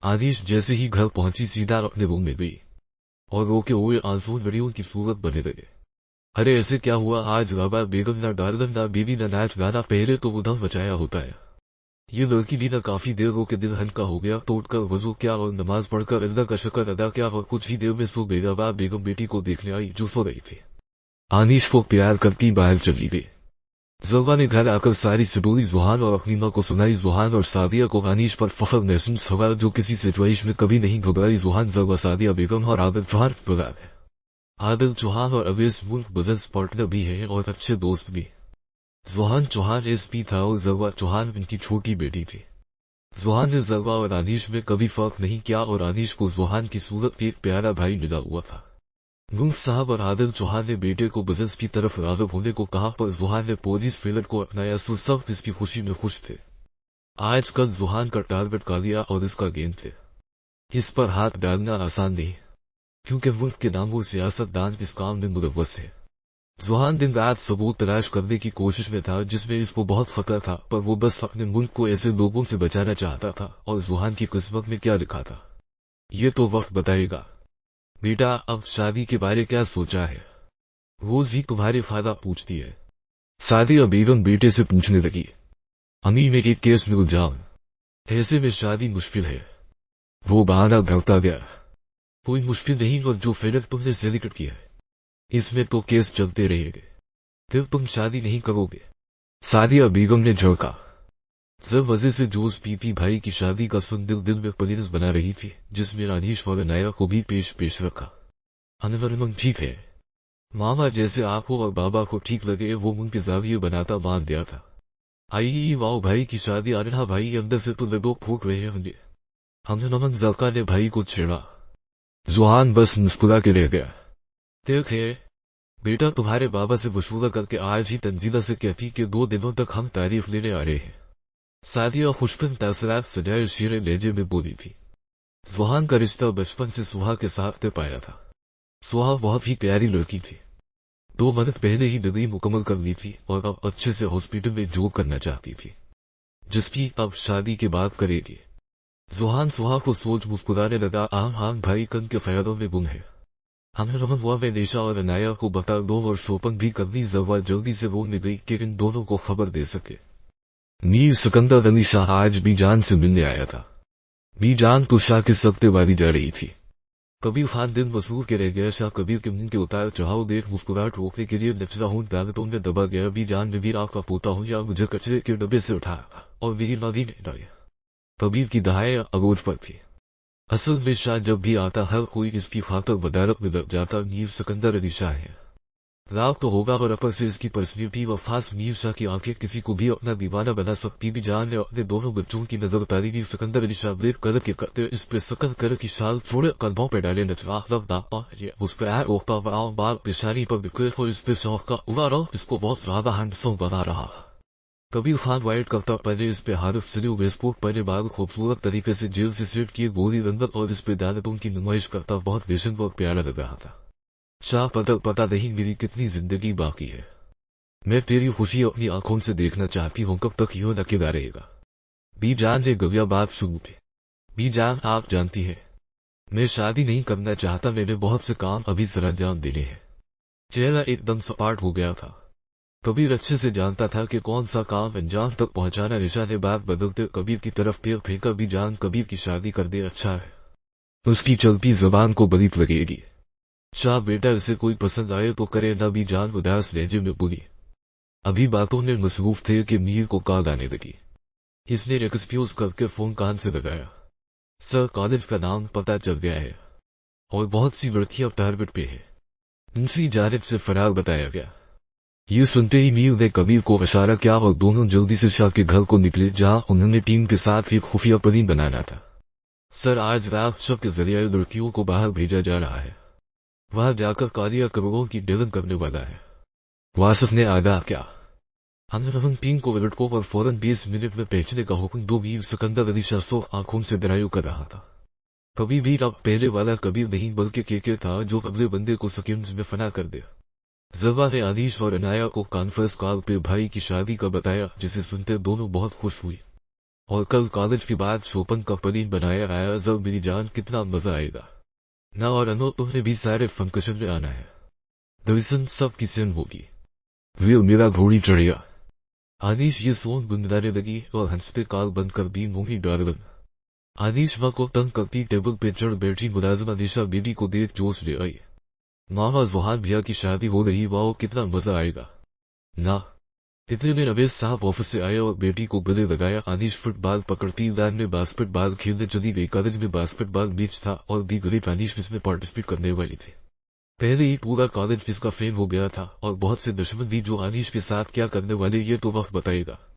आनिश जैसे ही घर पहुंची सीधा अपने रूम में गई और रोके हुए आंसू नड़ियों की सूरत बने लगे। अरे ऐसे क्या हुआ आज? राबा बेगम ना डार्लन ना बीवी ना नाच गाना, पहले तो उधम बचाया होता है। ये लड़की भी ना काफी देर रो के दिल हल्का हो गया। तोड़कर वजू क्या और नमाज पढ़कर अल्लाह का शुक्र अदा क्या और कुछ ही देर में सो गई। राबा बेगम बेटी को देखने आई जो सो रही थी। आनिश को प्यार करती बाहर चली गई। ज़ुल्फा ने घर आकर सारी सिडोरी जुहान और अपनी मां को सुनाई। जुहान और सादिया को अनीश पर फख्र महसूस हुआ जो किसी सिचुएशन में कभी नहीं घबराई। जुहान ज़ुल्फा सादिया बेगम और आदिल चौहान बगैर है। आदिल चौहान और अवेश मुल्क बिजनेस पार्टनर भी है और अच्छे दोस्त भी। जुहान चौहान एसपी था और ज़ुल्फा चौहान इनकी छोटी बेटी थी। जुहान ने ज़ुल्फा और अनीश में कभी फर्क नहीं किया और अनीश को जुहान की सूरत एक प्यारा भाई मिला हुआ था। मुल्क साहब और आदिल चौहान ने बेटे को बिजनेस की तरफ राग़िब होने को कहा पर जुहान ने पुलिस फिलर को अपनाया सो सब इसकी खुशी में खुश थे। आजकल जुहान का टारगेट कालिया और इसका गेंद थे। इस पर हाथ डालना आसान नहीं क्योंकि मुल्क के नामों सियासतदान इस काम में मुलव्वस है। जुहान दिन रात सबूत तलाश करने की कोशिश में था जिसमें इसको बहुत खतरा था पर वो बस अपने मुल्क को ऐसे लोगों से बचाना चाहता था और जुहान की किस्मत में क्या लिखा था ये तो वक्त बताएगा। बेटा अब शादी के बारे क्या सोचा है? रोज ही तुम्हारे फायदा पूछती है। सादिया बेगम बेटे से पूछने लगी। अम्मी में एक केस में उलझाऊं, ऐसे में शादी मुश्किल है। वो बहाना करता गया। कोई मुश्किल नहीं और जो फेडर तुमने सिलेक्ट किया है इसमें तो केस चलते रहेंगे, फिर तुम शादी नहीं करोगे। सादिया बेगम ने झड़का। जब वजह से जोश पीती भाई की शादी का सुन दिल दिल में पलिनस बना रही थी जिसमें अनीश और अनाया को भी पेश रखा। अनवरमन ठीक है मामा, जैसे आपको और बाबा को ठीक लगे वो उनके जाविये बनाता मान दिया था। आई वाओ भाई की शादी आ रहा भाई अंदर से तो लगो फूक रहे होंगे। अनवरमन जलका ने भाई को छेड़ा। जुहान बस मुस्कुरा के रह गया। देख है बेटा तुम्हारे बाबा से वसूला करके आज ही तंजीला से कहती कि 2 दिनों तक हम तारीफ लेने आ रहे हैं। सादिया खुशबन तसरात सजाए शीरे लहजे में बोली थी। जुहान का रिश्ता बचपन से सुहा के साथ पाया था। सुहा बहुत ही प्यारी लड़की थी। 2 महीने पहले ही डिग्री मुकम्मल कर ली थी और अब अच्छे से हॉस्पिटल में जॉब करना चाहती थी जिसकी अब शादी के बाद करेगी। जुहान सुहा को सोच मुस्कुराने लगा। आम भाई कन के ख्यालों में गुम है। हमें रमन हुआ में निशा और अनाया को बता दो और शोपन भी करनी। ज़ुल्फा जल्दी से बोलने गई कि इन दोनों को खबर दे सके। मीर सिकंदर अली शाह आज बीजान से मिलने आया था। बीजान तो शाह के सख्ते वाली जा रही थी। कबीर खान दिन मसूर के रह गया। शाह कबीर के मुंह के उतार चढ़ाव देख मुस्कुराहट रोकने के लिए नचला हूं दालतों में दबा गया। बीजान में भी आपका पोता हूं या मुझे कचरे के डब्बे से उठाया और मेरी नदी ने डाया। कबीर की दहाई अगोज पर थी। असल में शाह जब भी आता हर कोई इसकी खातर बदारत में दब जाता। मीर सिकंदर अली शाह है। राव तो होगा और अपर से इसकी पर्सनैलिटी व खास मीर शाह की आंखें किसी को भी अपना दीवाना बना सकती। भी जान ने अपने दोनों बच्चों की नजर उतारी। मीर सिकंदर अली शाह ब्रेक कर के करते इस पे सकन कर की शाल छोड़े कदमों पे डाले नचवा उस पर आए ओखता वाव बाल पेशानी पर बिखरे हो इस पे शौक का उड़ा इसको बहुत ज्यादा हैंडसम बना रहा। कबीर खान वाइट करता पहले इस पे हारिफ सलीव वेस्टकोट पहले बाद खूबसूरत तरीके से जेल से सेट किए गोरी रंगत और इस पे दानतों की नुमाइश करता बहुत बेशक और प्यारा लग रहा था। शाह पता नहीं मेरी कितनी जिंदगी बाकी है। मैं तेरी खुशी अपनी आंखों से देखना चाहती हूँ। कब तक यूं नकेला रहेगा? बीजान ने गविया बात शुरू की। बीजान आप जानती है मैं शादी नहीं करना चाहता। मैंने बहुत से काम अभी सरंजाम देने हैं। चेहरा एकदम सपाट हो गया था। कबीर अच्छे से जानता था कि कौन सा काम अंजाम तक पहुंचाना। निशा ने बात बदलते कबीर की तरफ पैर फेंका। बीजान कबीर की शादी कर दे अच्छा है। उसकी चलती जबान को बरीक लगेगी। शाह बेटा इसे कोई पसंद आए तो करे ना। बीजान उदास लहजे में बोली। अभी बातों में मसरूफ थे कि मीर को कॉल आने लगी। इसने एक्सक्यूज करके फोन कान से लगाया। सर कॉलेज का नाम पता चल गया है और बहुत सी लड़कियां टारगेट पे है। दूसरी जानिब से फरार बताया गया। ये सुनते ही मीर ने कबीर को इशारा किया और दोनों जल्दी से शाह के घर को निकले जहां उन्होंने टीम के साथ एक खुफिया प्लान बनाना था। सर आज रात शव के जरिए लड़कियों को बाहर भेजा जा रहा है। वहां जाकर कालिया करोड़ों की डीलिंग करने वाला है। वासिफ ने आगाह क्या। हम टीम को लड़कों पर फौरन 20 मिनट में पहुंचने का हुक्म दो। मीर सिकंदर अली शाह सो आंखों से दरायु कर रहा था। कभी भी अब पहले वाला कबीर नहीं बल्कि केके था जो अगले बंदे को सेकंड्स में फना कर दे। ज़ुल्फा ने अनीश और अनाया को कॉन्फ्रेंस कॉल पे भाई की शादी का बताया जिसे सुनते दोनों बहुत खुश हुई। और कल कॉलेज के बाद शोपन का पनीर बनाया आया जब मेरी जान कितना मजा आएगा ना। और अनो तुम्हें भी सारे फंक्शन में आना है। दरअसल सब की सेम होगी। वील मेरा घोड़ी चढ़िया। आनिश ये सोन गुनगुनाने लगी और हंस पे काल बंद कर दी मुंही डार्गन। आनिश माँ को तंग करती टेबल पे चढ़ बैठी मुलाजिमा निशा बेबी को देख जोश ले आई। मामा जुहान भैया की शादी हो रही, वाओ कितना मजा आएगा ना। इतने में रमेश साहब ऑफिस से आए और बेटी को गले लगाया। आनिश फुटबॉल पकड़ती लैन में बास्केटबॉल खेलने चली गई। कॉलेज में बास्केटबॉल मैच था और दी गरीब आनिश इसमें पार्टिसिपेट करने वाली थी। पहले ही पूरा कॉलेज इसका फेम हो गया था और बहुत से दुश्मन भी जो आनिश के साथ क्या करने वाले ये तो वक्त बताएगा।